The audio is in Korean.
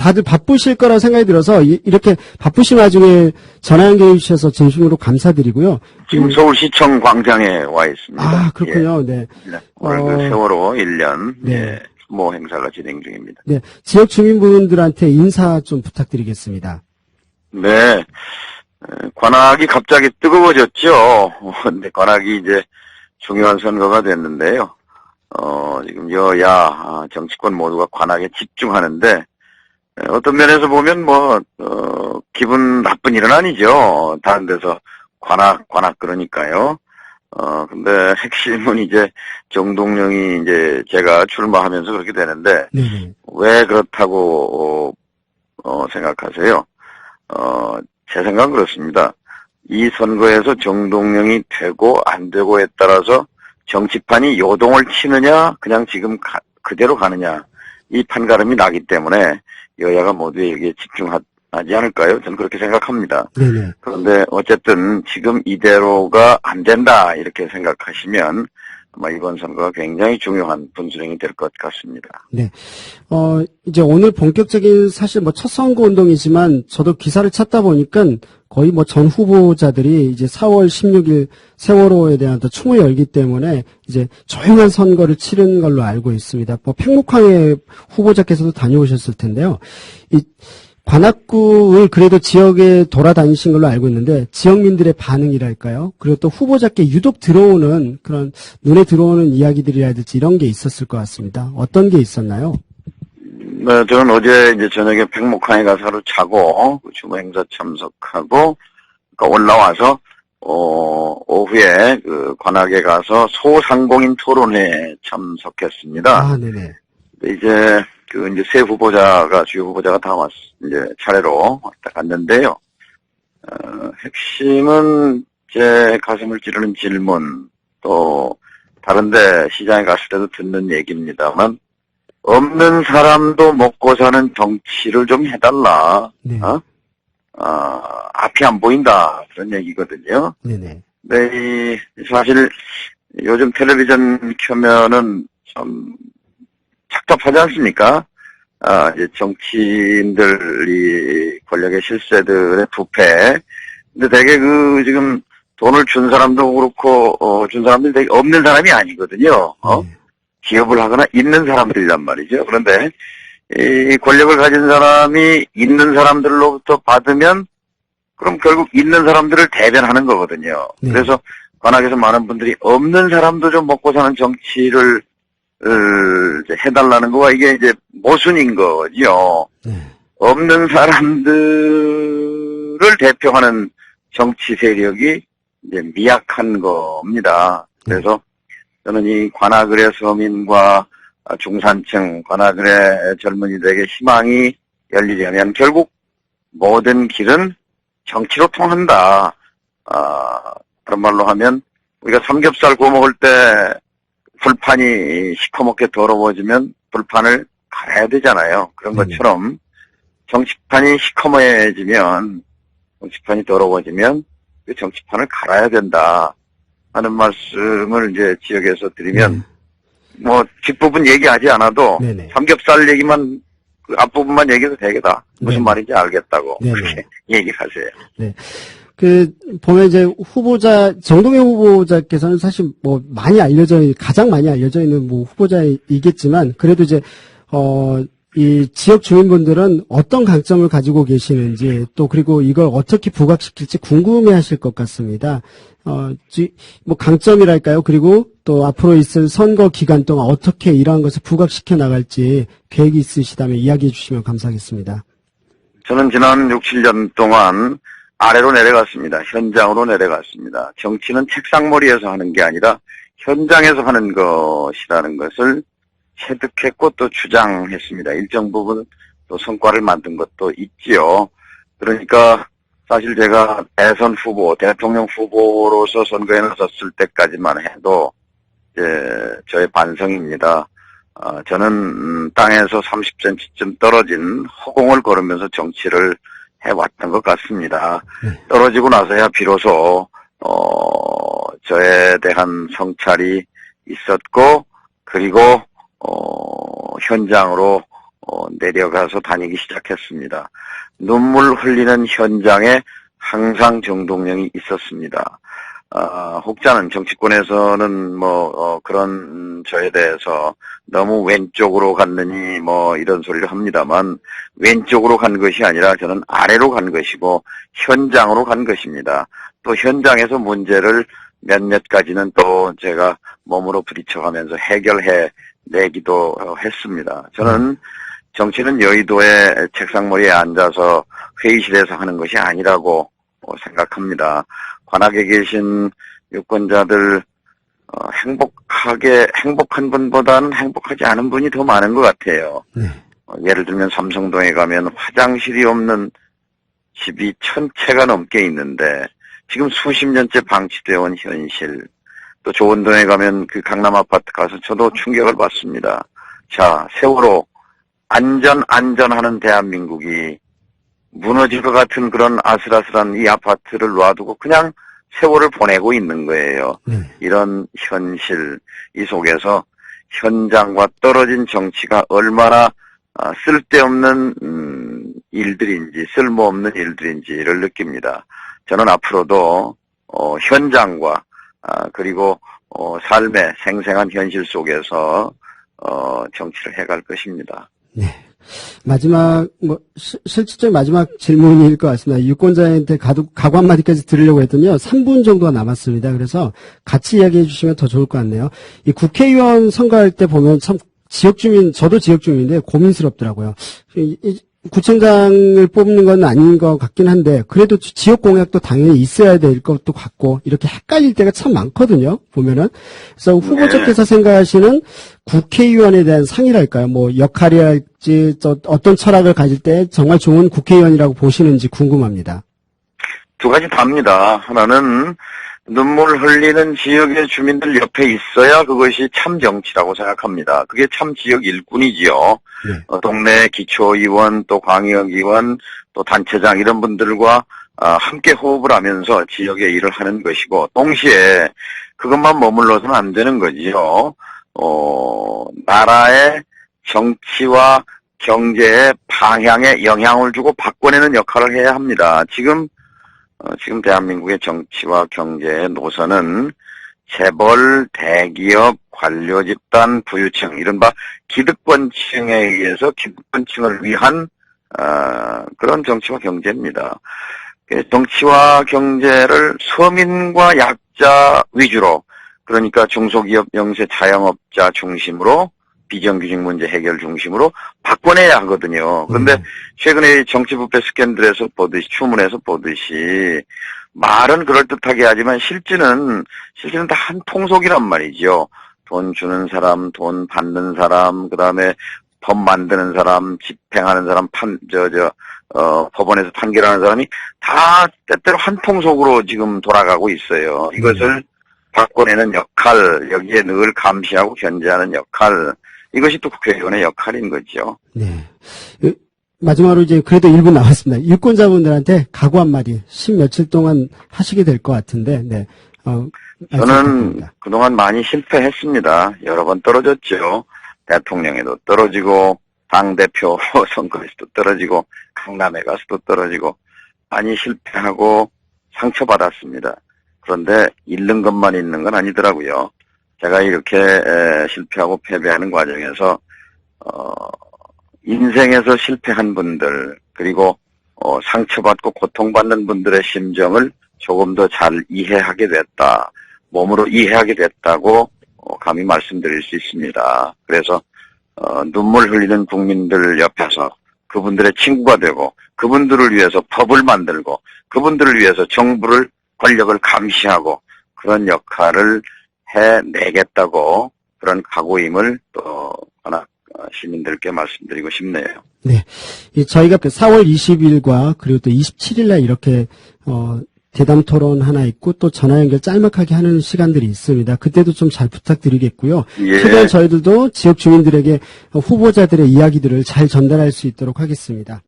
다들 바쁘실 거라 생각이 들어서 이렇게 바쁘신 와중에 전화 연결해 주셔서 진심으로 감사드리고요. 지금 서울시청 광장에 와 있습니다. 아, 그렇군요. 예. 네. 오늘 그 세월호 1년 네. 예, 추모 행사가 진행 중입니다. 네. 지역 주민분들한테 인사 좀 부탁드리겠습니다. 네. 관악이 갑자기 뜨거워졌죠. 근데 관악이 이제 중요한 선거가 됐는데요. 지금 여야 정치권 모두가 관악에 집중하는데, 어떤 면에서 보면 기분 나쁜 일은 아니죠. 다른 데서 관악 그러니까요. 근데 핵심은 이제 정동영이 이제 제가 출마하면서 그렇게 되는데, 네네. 왜 그렇다고, 생각하세요? 제 생각은 그렇습니다. 이 선거에서 정동영이 되고 안 되고에 따라서 정치판이 요동을 치느냐, 그냥 지금 그대로 가느냐, 이 판가름이 나기 때문에 여야가 모두 여기에 집중하지 않을까요? 저는 그렇게 생각합니다. 네네. 그런데 어쨌든 지금 이대로가 안 된다, 이렇게 생각하시면 아마 이번 선거가 굉장히 중요한 분수령이 될 것 같습니다. 네. 이제 오늘 본격적인 사실 첫 선거 운동이지만 저도 기사를 찾다 보니까 거의 전 후보자들이 이제 4월 16일 세월호에 대한 또 추모 열기 때문에 이제 조용한 선거를 치른 걸로 알고 있습니다. 팽목항의 후보자께서도 다녀오셨을 텐데요. 이 관악구를 그래도 지역에 돌아다니신 걸로 알고 있는데 지역민들의 반응이랄까요? 그리고 또 후보자께 유독 들어오는 그런 눈에 들어오는 이야기들이라든지 이런 게 있었을 것 같습니다. 어떤 게 있었나요? 네, 저는 어제 이제 저녁에 팽목항에 가서 하루 자고 추모 행사 참석하고 올라와서 오후에 그 관악에 가서 소상공인 토론회에 참석했습니다. 아, 네네. 이제 이제 주요 후보자가 다 이제 차례로 왔다 갔는데요. 핵심은 제 가슴을 찌르는 질문, 또 다른데 시장에 갔을 때도 듣는 얘기입니다만, 없는 사람도 먹고 사는 정치를 좀 해달라. 네. 앞이 안 보인다, 그런 얘기거든요. 네네. 네, 사실 요즘 텔레비전 켜면은 참 착잡하지 않습니까? 이제 정치인들이 권력의 실세들의 부패. 근데 되게 지금 돈을 준 사람도 그렇고, 준 사람들이 되게 없는 사람이 아니거든요. 기업을 하거나 있는 사람들이란 말이죠. 그런데 이 권력을 가진 사람이 있는 사람들로부터 받으면 그럼 결국 있는 사람들을 대변하는 거거든요. 네. 그래서 관악에서 많은 분들이 없는 사람도 좀 먹고 사는 정치를 해달라는 거가 이게 이제 모순인 거죠. 네. 없는 사람들을 대표하는 정치 세력이 이제 미약한 겁니다. 그래서 저는 이 관악을의 서민과 중산층, 관악을의 젊은이들에게 희망이 열리려면 결국 모든 길은 정치로 통한다. 그런 말로 하면 우리가 삼겹살 구워 먹을 때 불판이 시커멓게 더러워지면 불판을 갈아야 되잖아요. 그런 것처럼 정치판이 시커매지면, 정치판이 더러워지면 그 정치판을 갈아야 된다 하는 말씀을 이제 지역에서 드리면 뒷부분 얘기하지 않아도 네네. 삼겹살 얘기만 그 앞부분만 얘기해도 되겠다. 무슨 말인지 알겠다고 네네. 그렇게 얘기하세요. 네. 보면 이제 정동영 후보자께서는 사실 가장 많이 알려져 있는 후보자이겠지만, 그래도 이제, 이 지역 주민분들은 어떤 강점을 가지고 계시는지, 또 그리고 이걸 어떻게 부각시킬지 궁금해 하실 것 같습니다. 강점이랄까요? 그리고 또 앞으로 있을 선거 기간 동안 어떻게 이러한 것을 부각시켜 나갈지 계획이 있으시다면 이야기해 주시면 감사하겠습니다. 저는 지난 6, 7년 동안 아래로 내려갔습니다. 현장으로 내려갔습니다. 정치는 책상머리에서 하는 게 아니라 현장에서 하는 것이라는 것을 체득했고 또 주장했습니다. 일정 부분 또 성과를 만든 것도 있지요. 그러니까 사실 제가 대선 후보, 대통령 후보로서 선거에 나섰을 때까지만 해도 저의 반성입니다. 저는 땅에서 30cm쯤 떨어진 허공을 걸으면서 정치를 해왔던 것 같습니다. 떨어지고 나서야 비로소 저에 대한 성찰이 있었고, 그리고 현장으로 내려가서 다니기 시작했습니다. 눈물 흘리는 현장에 항상 정동영이 있었습니다. 혹자는 정치권에서는 그런 저에 대해서 너무 왼쪽으로 갔느니 이런 소리를 합니다만, 왼쪽으로 간 것이 아니라 저는 아래로 간 것이고 현장으로 간 것입니다. 또 현장에서 문제를 몇몇 가지는 또 제가 몸으로 부딪혀가면서 해결해 내기도 했습니다. 저는 정치는 여의도의 책상머리에 앉아서 회의실에서 하는 것이 아니라고 생각합니다. 관악에 계신 유권자들 행복한 분보다는 행복하지 않은 분이 더 많은 것 같아요. 네. 예를 들면 삼성동에 가면 화장실이 없는 집이 1000채가 넘게 있는데 지금 수십 년째 방치되어 온 현실. 또 조원동에 가면 그 강남 아파트 가서 저도 충격을 받습니다. 자, 세월호 안전하는 대한민국이 무너질 것 같은 그런 아슬아슬한 이 아파트를 놔두고 그냥 세월을 보내고 있는 거예요. 이런 현실, 이 속에서 현장과 떨어진 정치가 얼마나 쓸데없는 일들인지, 쓸모없는 일들인지를 느낍니다. 저는 앞으로도 현장과 그리고 삶의 생생한 현실 속에서 정치를 해갈 것입니다. 네. 마지막, 실질적인 마지막 질문일 것 같습니다. 유권자한테 각오 한마디까지 들으려고 했더니요, 3분 정도가 남았습니다. 그래서 같이 이야기해 주시면 더 좋을 것 같네요. 이 국회의원 선거할 때 보면 참 저도 지역주민인데 고민스럽더라고요. 구청장을 뽑는 건 아닌 것 같긴 한데, 그래도 지역 공약도 당연히 있어야 될 것도 같고, 이렇게 헷갈릴 때가 참 많거든요, 보면은. 그래서 후보자께서 생각하시는 국회의원에 대한 상이랄까요? 역할이랄지, 어떤 철학을 가질 때 정말 좋은 국회의원이라고 보시는지 궁금합니다. 두 가지 답니다. 하나는 눈물 흘리는 지역의 주민들 옆에 있어야 그것이 참 정치라고 생각합니다. 그게 참 지역 일꾼이지요. 네. 동네 기초의원, 또 광역의원, 또 단체장 이런 분들과 함께 호흡을 하면서 지역의 일을 하는 것이고, 동시에 그것만 머물러서는 안 되는 거지요. 나라의 정치와 경제의 방향에 영향을 주고 바꿔내는 역할을 해야 합니다. 지금 대한민국의 정치와 경제의 노선은 재벌, 대기업, 관료 집단, 부유층, 이른바 기득권층에 의해서 기득권층을 위한 그런 정치와 경제입니다. 정치와 경제를 서민과 약자 위주로, 그러니까 중소기업, 영세, 자영업자 중심으로, 비정규직 문제 해결 중심으로 바꿔내야 하거든요. 그런데 최근에 정치부패 스캔들에서 보듯이, 추문에서 보듯이 말은 그럴듯하게 하지만 실질은 다 한 통속이란 말이죠. 돈 주는 사람, 돈 받는 사람, 그 다음에 법 만드는 사람, 집행하는 사람, 법원에서 판결하는 사람이 다 때때로 한 통속으로 지금 돌아가고 있어요. 이것을 바꿔내는 역할, 여기에 늘 감시하고 견제하는 역할, 이것이 또 국회의원의 역할인 거죠. 네. 마지막으로 이제 그래도 1분 남았습니다. 유권자분들한테 각오 한마디, 10며칠 동안 하시게 될 것 같은데, 네. 저는 그동안 많이 실패했습니다. 여러 번 떨어졌죠. 대통령에도 떨어지고, 당대표 선거에서도 떨어지고, 강남에 가서도 떨어지고, 많이 실패하고 상처받았습니다. 그런데 잃는 것만 있는 건 아니더라고요. 제가 이렇게 실패하고 패배하는 과정에서 인생에서 실패한 분들, 그리고 상처받고 고통받는 분들의 심정을 조금 더 잘 이해하게 됐다, 몸으로 이해하게 됐다고 감히 말씀드릴 수 있습니다. 그래서 눈물 흘리는 국민들 옆에서 그분들의 친구가 되고, 그분들을 위해서 법을 만들고, 그분들을 위해서 정부를, 권력을 감시하고, 그런 역할을 해내겠다고, 그런 각오임을 또 관악 시민들께 말씀드리고 싶네요. 네. 저희가 4월 20일과 그리고 또 27일날 이렇게 대담 토론 하나 있고 또 전화 연결 짤막하게 하는 시간들이 있습니다. 그때도 좀 잘 부탁드리겠고요. 예. 최대한 저희들도 지역 주민들에게 후보자들의 이야기들을 잘 전달할 수 있도록 하겠습니다.